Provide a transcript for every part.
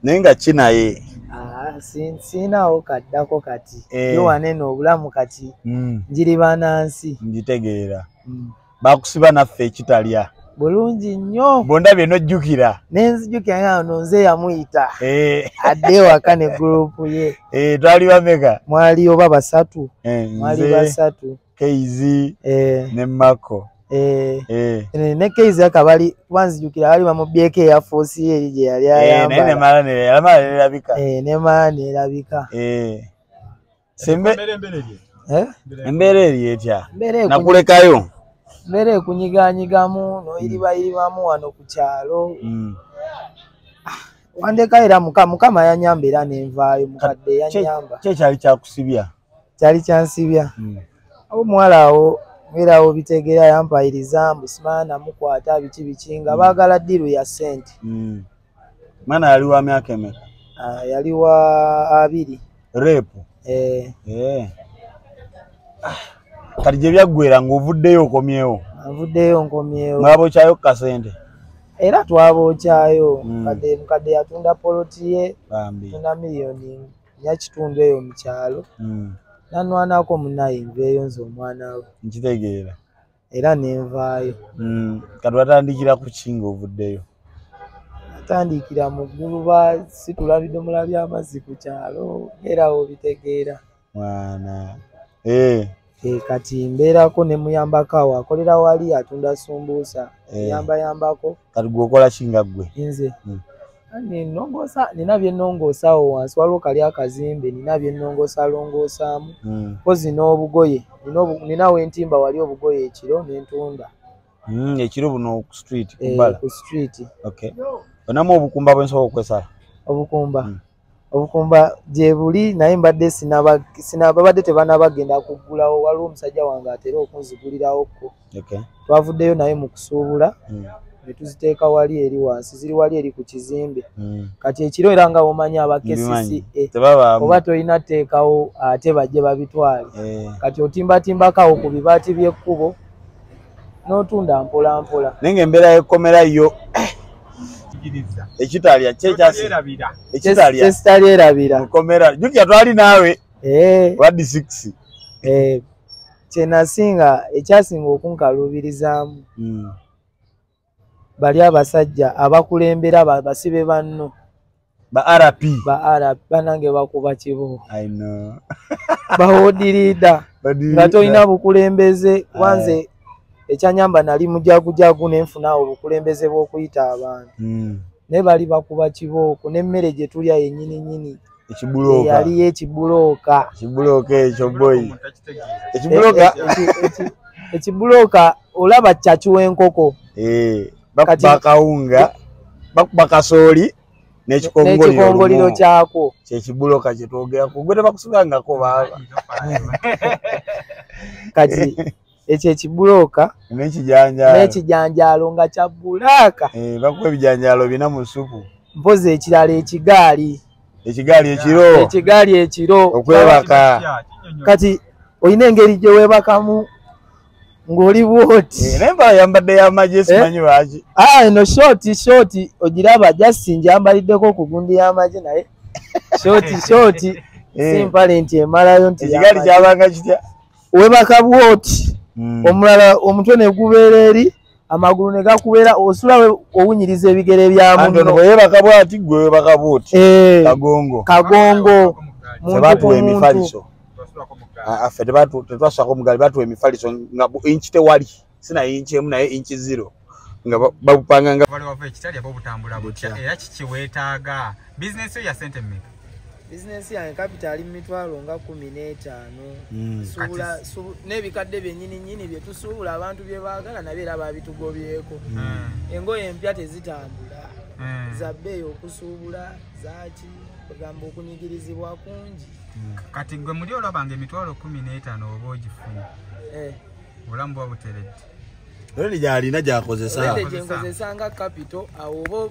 Nenga kinaye. Sinaawo kaddako kati. Yo wanene obulamu kati. Njiri banansi. Njitegeera. Bakusiba naffe eKitalya. Bulungi nnyo. Bondabye nojjukira. Nenzijukira nga nonze yamuyita. Adde waka ne group ye. Twali bameka. Mwali oba basatu. Mwali basatu. Kaiyz ne Mako. Ne Kaiyz akabali wanzijukira bali bamubyeko ya force ye je yali ayamba. Ne mala ne labika. Ne mala ne labika. Sembe embere eri etya. Nakulekayo. Mbere kunyiganyigamu no iribamu wano ku kyalo. Wandeka era mukama yanyambira nenvaayo mukadde yanyamba. Kyali kyakusibya. Kyali kyansibya. Abo mwala awo ngerawo bitegera yampayiriza mbusmana mukwata bikinga bagala diru ya sente. Mana yali wa myaka emeka? Yali wa 2. Repu. Kati gye byaggwera ng'ovuddeyo okomyewo. Avuddeyo nkomyewo. Mwabokyayo kasente. Era twabokyayo. Mukadde yatunda poloti ye. Tunda miliyoni ya kitundu eyo mu kyalo. Nanwanako munaye nveeyo nze omwana we. Nkitegeera. Era nenvaayo. Kati watandikira ku kinga ovuddeyo? Natandikira mu gguluba situla bidomola by'amazzi ku kyalo. Era obitegeera. Mwana. Kati mbeerako ne muyambako akolera wali atunda sumbuusa. Yambako. Kati gwokola kinga ggwe? Nze. Nina bye nnongoosawo wansi waliwo kali akazimbe nina bye nnongoosalongoosaamu. Mpozi n'obugoye. Ninawo entimba wali obugoye ekiro n'entunda. Ekiro buno ku street kubbala? Ku street. Okay. Onamu obukumba bwe nsobola okwesala? Obukumba gye buli naye mbadde babadde tebanabagenda kuggulawo waliwo omusajja wange atera okunzigulirawo. Twavuddeyo naye mu kusuubula ne tuziteeka wali eri wansi ziri wali eri ku kizimbe. Kati ekiro era nga omanyi abakesisi oba tolina teekawo ate bajje babitwale. Kati otimbatimbakawo ku bibaati by'ekkubo n'otunda mpola mpola. Nenge embeera y'ekkomera yo eKitalya eKitalya erabira mukomera jukya twali naawe wadi 6 kyenasinga ekyasinga okunkaluubirizaamu bali abasajja abakulembera basibe banno ba RP banange bakuba kibo bawodirida nga tolina bukulembeze wanze ekyanyamba nali mujagujagu nenfuna obukulembeze bw'okuyita abantu. Ne bali bakuba kibooko n'emmere gye tulya yennyini ekibulooka yali ekibulooka ekyo boy ekibulooka olaba kyacu w'enkoko bakuba kawunga bakuba kasooli n'ekikongoliro kyako kyekibulooka kye twogerako gwe tebakusibangako baaba kati ekyo ekibulooka n'ekijanjaalo nga kya bulaaka. Bakuba ebijanjaalo bina mu supu. Mpozi ekirala ekigaali ekiro okwebaka. Kati olina engeri gye weebakamu ng'oli bwoti. N'empala yambadde y'amagye simanyi lwaki. Eno shooti ogiraba Justin gyambaliddeko ku gundi y'amagye naye shooti si mpale nti emalayo nti ekigaali kyabanga kitya weebaka bwoti. Omulala omutwe ne gubeera eri amagulu ne gakubeera osula owunyiriza ebigere bya munno. Weebaka bwati gwe weebaka bwoti. Kagongo. Sebatuwa emifaliso. Affe tetwasako mugali batuwa emifaliso nga inchi tewali. Sina inchi emu naye inchi 0. Nga babupanga nga bali wava eKitalya bobutambula butya era kiki weetaaga business ya sente mmeka? Business yange capital mitwalo nga 15. Suula n'ebikadde byennyini bye tusuubula abantu bye baagala nabyo era babitugobyeko. Engoye empya tezitambula. Za bbeeyi okusuubula zaaki bagamba okunyigirizibwa kungi. Kati gwe muli olabanga emitwalo 15 oba ogifuna. Obulamu bwa buteredde. Oli gyalina gyakozesa. Oli gyenkozesa nga capital awo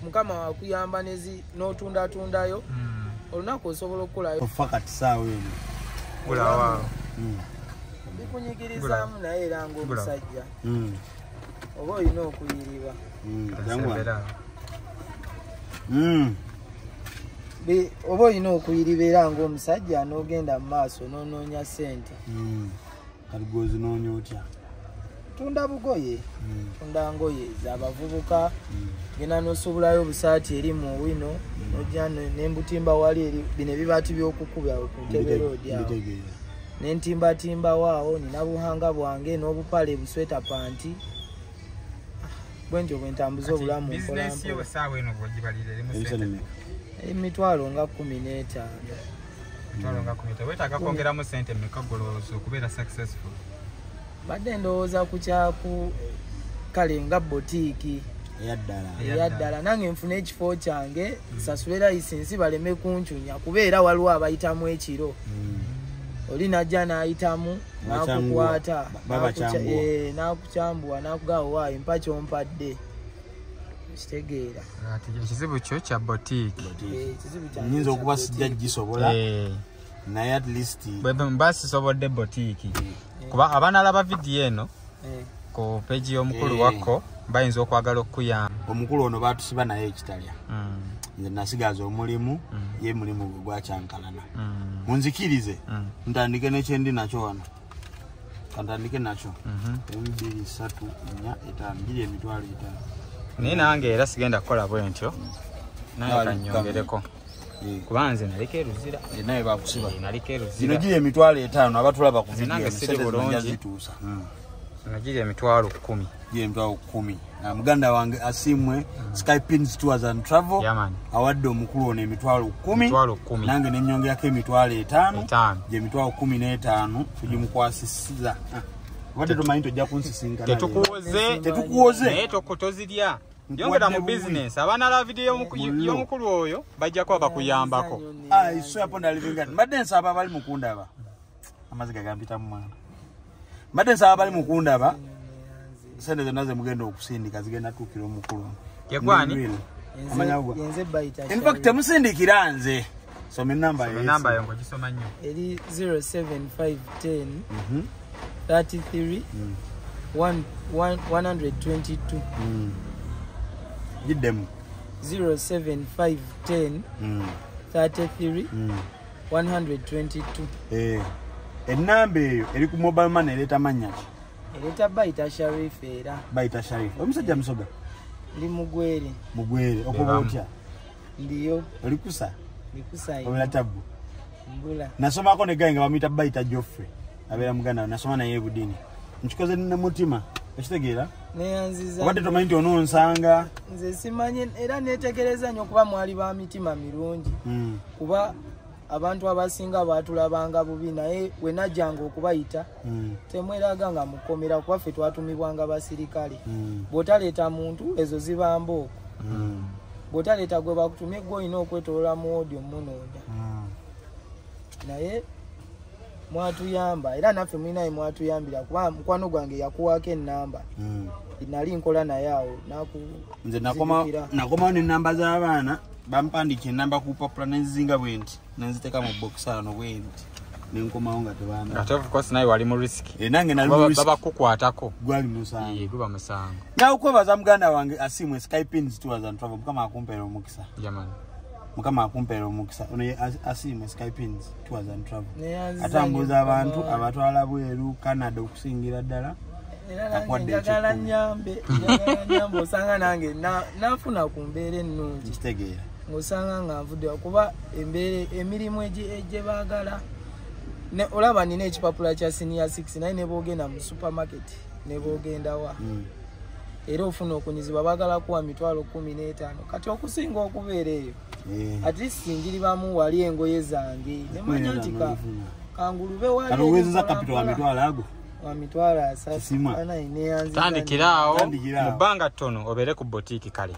mukama wakuyamba n'otundatundayo. Olunaku osobola okukolayo. Ofa kati saawa eno. Kulawa. Bikunyigirizamu naye era ng'omusajja. Oba olina okuyiriba. oba olina okuyiriba era ng'omusajja n'ogenda mu maaso n'onoonya ssente. Kati gw'ozinoonya otya? Tunda bugoye, tunda ngoye z'abavubuka, genda n'osuubulayo obusaati eri mu bwiino, ojja n'embutimba wali eri bino ebibaati by'okukuba ku ntebe roodi awo. N'entimbatimba waawo, nina buhanga bwange n'obupale busweta panti. Bwe ntyo bwe ntambuza obulamu mpola mpola. Emitwalo nga 15. Mitwalo nga 15. Weetaaga kwongeramu ssente mmeka golowooza okubeera successful? Badde ndowooza ku kyaku kale nga botiiki eyaddala nange nfuna ekifo kyange nsasule layisinsi baleme kuncunya kubeera waliwo abayitamu ekiro oli najja n'ayitamu n'akukwata n'akukyambuwa n'akugaawo waayo mpa kyompadde kitegeera ekizibu kyo kya botiiki nyinza okuba sijja gisobola naye at least basisobodde botiiki kuba abanalaba vidiyo eno ku peji y'omukulu wakko bayinza okwagala okuyamba. Omukulu ono batusiba naye eKitalya nze nasigaza omulimu ye mulimu gwe gwakyankalana munzikirize ntandike n'ekyendi nakyo wano kantandike nakyo 1 2 3 4 5 giri emitwalo 5 naye nange era sigenda kukola bwe ntyo naye kanyongereko kubanze naliko eruzira naye bakusiba naliko eruzira zino giri emitwalo 5 abatulaba ku nange siri bulungi nagiri emitwalo 10 giri emitwalo 10 muganda wange asimwe Skypins Tours and Travel awadde omukulu ono emitwalo 10 nange nenyongerako emitwalo 5 gye emitwalo 15 tugimukwasisiza wadde tomanyi tojja kunsisinkana tetukuwoze naye tozirya yongera mu business abaana la video y'omukulu oyo bajja kuba bakuyambako. So yapo ndalivinga mbadde nsaba abali mukundaba amaziga gampita mu mwana mbadde nsaba abali mukundaba sente zonna ze mugenda okusindika zigenda tuukira omukulu yegwani amanyagwa in fact temusindikira nze some namba yongo gisoma nnyo eri 07510 33 122 Giddemu 07510 33 122 enamba eyo eri ku mobile money ereta manya ki? Ereta Baita Sharif era. Baita Sharif. Omusajja musoga. Ndi mugwere. Mugwere okuba otya? Ndiyo. Olikusa? Ndikusa. Obula tabu. Mbula. Nasoma ko ne ganga bamita Baita Joffrey. Abera muganda nasoma naye budini. Nchikoze nina mutima. Ekitegeera? Neyanziza. Obadde tomanyi nti ononsanga. Nze simanyi era netegereza nnyo kuba mwali ba mitima mirungi. Kuba abantu abasinga batulabanga bubi naye we najjanga okubayita temweraga nga mukomera kuba ffe twatumibwanga basirikale bw'otaleeta muntu ezo zibamba okwo bw'otaleeta gwe bakutumye gwe olina okwetolola mu audio munoonya naye mwatuyamba era naffe mwinaye mwatuyambira kuba mukwano gwange yakuwaako ennamba nali nkola naye awo nze nakoma n'ennamba z'abaana bampandika ennamba ku papula nenzizinga bwenti nenziteeka mu box ano bwenti nenkomawo nga tebanda ate of course naye wali mu risk nange nali mu risk babakukwatako gwali musango guba musango nawe okwebaza muganda wange asimwe Skypins Tours and Travel mukama akumpeera omukisa mukama akumpeera omukisa ono asimwe Skypins Tours and Travel atambuza abantu abatwala bweru Canada okusingira ddala njagala nyambe osanga nange nafuna ku mbeera ennungi kitegeera ng'osanga nga nvudde kuba emirimu egye baagala olaba nina ekipapula kya senior 6 naye ne boogenda mu supermarket ne boogenda wa era ofuna okunyizibwa baagala kuwa mitwalo 15 kati okusinga okubeera eyo at least njiribamu wali engoye zange nemanya nti kangulube wali owezeza kapito wa mitwalo ago wa mitwalo asatu neyanziza tandikiraawo mu bbanga ttono obeere ku botiiki kale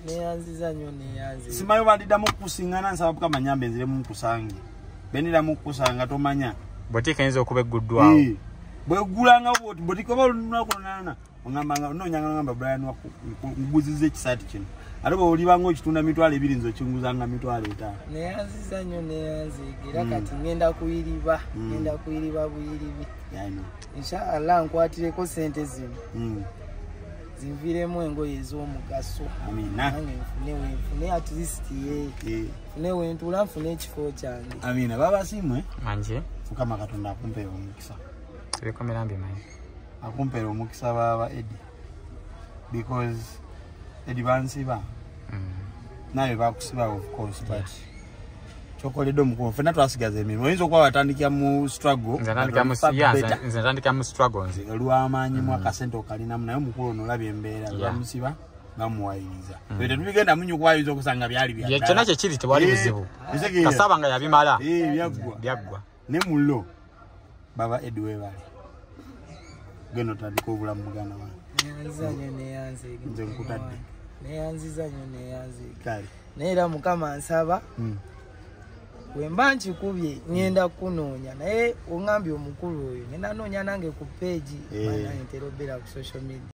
neyanziza nnyo neyanziza simayo bandiddamu okukusiŋŋana nsaba Mukama nyambe nziremu nkusange beniddamu okukusanga tomanya botiiki eyinza okuba egguddwawo bwegulanga botiiki oba olunaku lunaana ongambanga onoonyanga ngamba Brian nguziza ekisaati kino ate bwe olibanga okitunda mitwalo 2 nze okinguzanga mitwalo 5 neyanziza nnyo neyanziga era kati ngenda kuyiriba buyiribi inshallah nkwatireko sente zino zinviremu engoye ez'omugaso nange nfune at least nfune wentula nfune ekifo kyange. Amina babasiimwe manje Mukama Katonda akumpeera omukisa tubikomera mbi manje akumpeera omukisa baba Eddie because Eddie bansiba naye bakusiba of course but chokoledde omukulu ffenna twasigaza emirimu oyinza okuba watandikira mu struggle nze natandika mu struggle nze olw'amaanyi mu akasente okalinamu naye omukulu ono olabye embeera bamusiba bamuwayiriza ebyo tetubigenda munyukwayiriza okusanga byali bya kyonna kyekiri tewali buzibu kasaba nga yabimala byaggwa ne mullo baba Eddie weebale genda otandika obulamu muganda wange nze nkutadde neyanziza nnyo neyanze kale naye era Mukama nsaba wemba nkikubye ngenda kunoonya naye oŋambye omukulu oyo ngenda noonya nange ku page nange ntera obeera ku social media.